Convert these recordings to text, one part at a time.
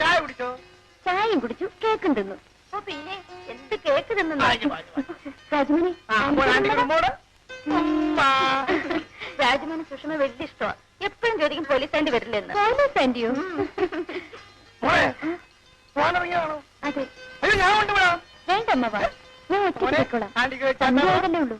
ചായ കുടിച്ചോ? ചായയും കുടിച്ചു, കേക്കും തിന്നു. പിന്നെ എന്ത് കേക്ക് തിന്നു രാജമണി? രാജമണി സുഷമ വലിയ ഇഷ്ടമാണ്. എപ്പോഴും ചോദിക്കും പോലീസ് ആൻറ്റി വരില്ലെന്ന്. പോലീസ് ആൻറ്റിയോ? അതെ. വേണ്ടമ്മ വാ, ഞാൻ ഒറ്റയ്ക്ക് പോയിക്കോളാം. അമ്മയോടല്ലേ ഉള്ളൂ.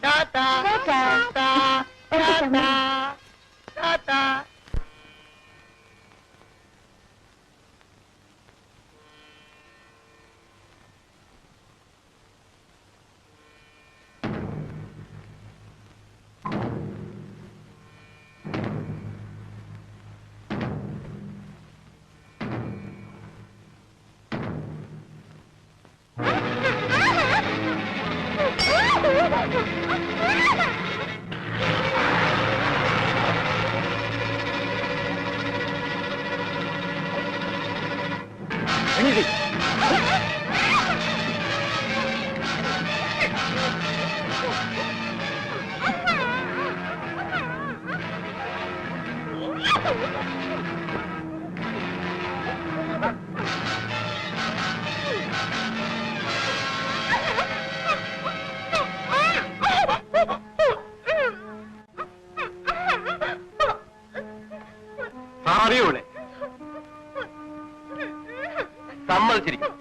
സമ്മതിച്ചിരിക്കും.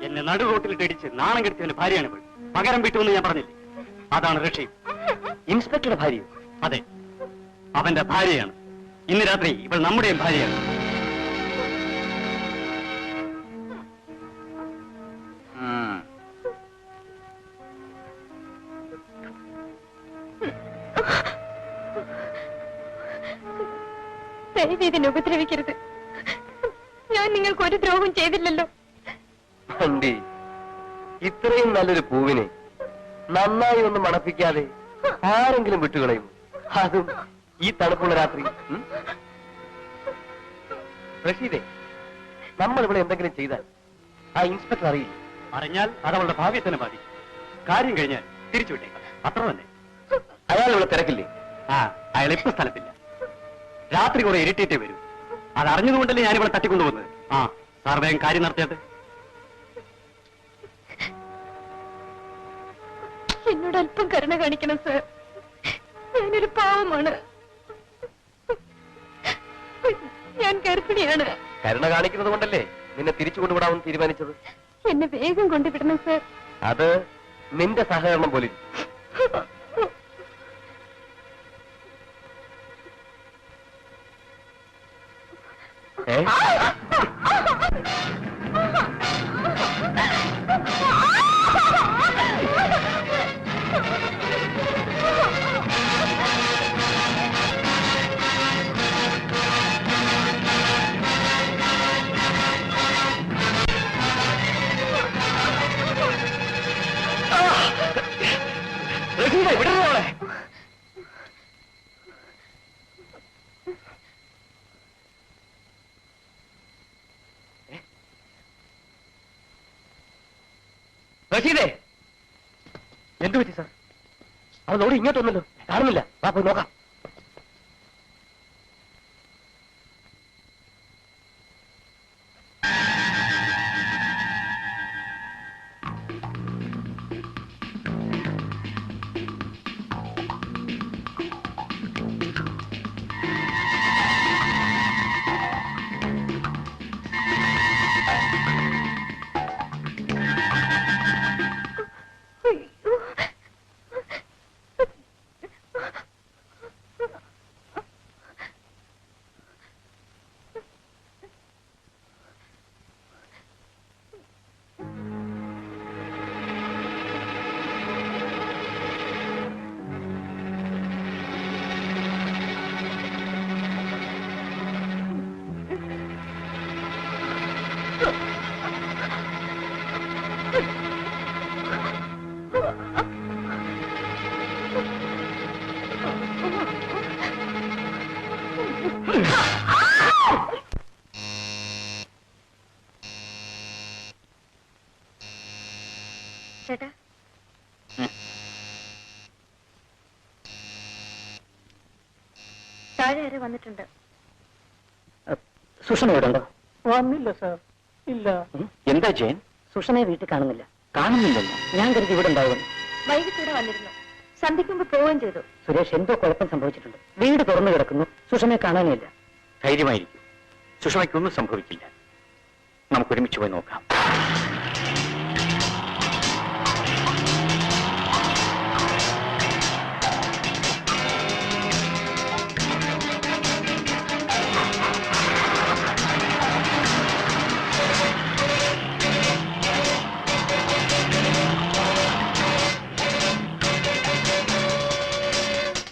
എന്നെ നടുറോട്ടിലിട്ടടിച്ച് നാണം കെടുത്തിയവന്റെ ഭാര്യയാണ് ഇവൾ. പകരം വിട്ടുവെന്ന് ഞാൻ പറഞ്ഞില്ലേ? അതാണ് രക്ഷയും. ഇൻസ്പെക്ടറുടെ ഭാര്യ? അതെ, അവന്റെ ഭാര്യയാണ്. ഇന്ന് രാത്രി ഇവൾ നമ്മുടെയും ഭാര്യയാണ്. ഇതിനെ ഉപദ്രവിക്കരുത്. ഞാൻ നിങ്ങൾക്ക് ഒരു ദ്രോഹം ചെയ്തില്ലല്ലോ. ഇത്രയും നല്ലൊരു പൂവിനെ നന്നായി ഒന്ന് മണപ്പിക്കാതെ ആരെങ്കിലും വിട്ടുകളയും? അതും ഈ തണുപ്പുള്ള രാത്രി. റഷീദേ, നമ്മൾ ഇവിടെ എന്തെങ്കിലും ചെയ്താൽ ആ ഇൻസ്പെക്ടർ അറിയില്ല. അറിഞ്ഞാൽ അത് അവളുടെ ഭാവിയെ ബാധിക്കും. കാര്യം കഴിഞ്ഞാൽ തിരിച്ചുവിട്ടേക്കാം, അത്ര തന്നെ. അയാൾ ഇവിടെ തിരക്കില്ലേ? അയാൾ ഇപ്പൊ സ്ഥലത്തില്ല. രാത്രി കുറെ ഇരുട്ടിയിട്ടേ വരൂ. അത് അറിഞ്ഞതുകൊണ്ടല്ലേ ഞാനിവിടെ തട്ടിക്കൊണ്ടുപോകുന്നത്. സാർ വേഗം കാര്യം നടത്തിയത്. എന്നോട് അല്പം കരുണ കാണിക്കണം സർ. ഞാനൊരു പാവമാണ്. ഞാൻ ഗർഭിണിയാണ്. കരുണ കാണിക്കുന്നത് കൊണ്ടല്ലേ നിന്നെ തിരിച്ചു കൊണ്ടുവിടാമെന്ന് തീരുമാനിച്ചത്? എന്നെ വേഗം കൊണ്ടുവിടണം സർ. അത് നിന്റെ സഹകരണം പോലെ. വിടരുന്നോളെ. റഷീദേ, എന്തു പറ്റി സാർ? അവളോട് ഇങ്ങോട്ടൊന്നല്ലോ, കാണുന്നില്ല. വാ പോയി നോക്കാം. ചേട്ടാ, താഴെ ആരെ വന്നിട്ടുണ്ട്? സുഷമ ഇവിടെ ഉണ്ടോ? വന്നില്ല സാർ, ഇല്ല. എന്താ ജയൻ? സുഷമയെ വീട്ടിൽ കാണുന്നില്ല. കാണുന്നില്ലല്ലോ. ഞാൻ കരുതി ഇവിടെ ഉണ്ടാവുന്നു. വൈകിട്ട് ഇവിടെ വന്നിരുന്നു. സന്ധ്യയ്ക്ക് മുമ്പ് പോവുകയും ചെയ്തു. സുരേഷ്, എന്തോ കുഴപ്പം സംഭവിച്ചിട്ടുണ്ട്. വീട് തുറന്നു കിടക്കുന്നു, സുഷമയെ കാണാനില്ല. ധൈര്യമായിരിക്കും, സുഷമയ്ക്കൊന്നും സംഭവിക്കില്ല. നമുക്ക് ഒരുമിച്ച് പോയി നോക്കാം.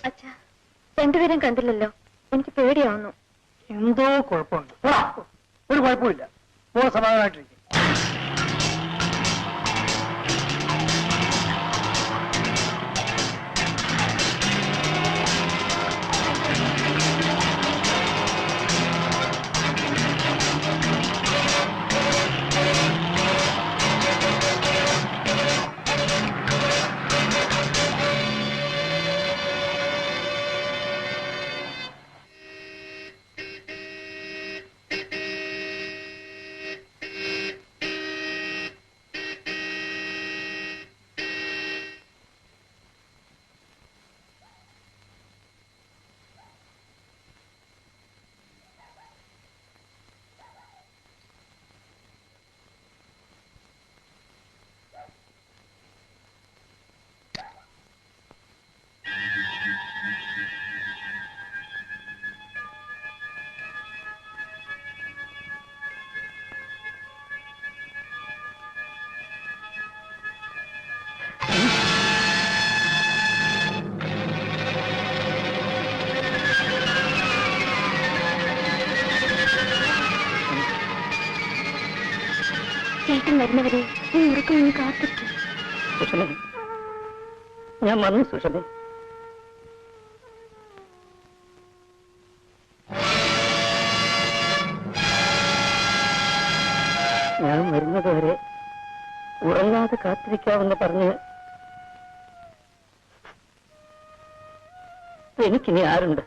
അച്ഛാ, രണ്ടുപേരും കണ്ടില്ലല്ലോ. എനിക്ക് പേടിയാവുന്നു. എന്തോ കുഴപ്പമുണ്ട്. ഒരു കുഴപ്പമില്ല, പോ, സമാധാനമായിട്ടിരിക്കും. ചേട്ടൻ വരുന്നവരെ ഈ ഉറക്കം നീ കാത്തിരിക്കും. സുഷമേ, ഞാൻ വന്നു. സുഷമേ, ഞാൻ വരുന്നത് വരെ ഉറങ്ങാതെ കാത്തിരിക്കാമെന്ന് പറഞ്ഞ് എനിക്കിനി ആരുണ്ട്?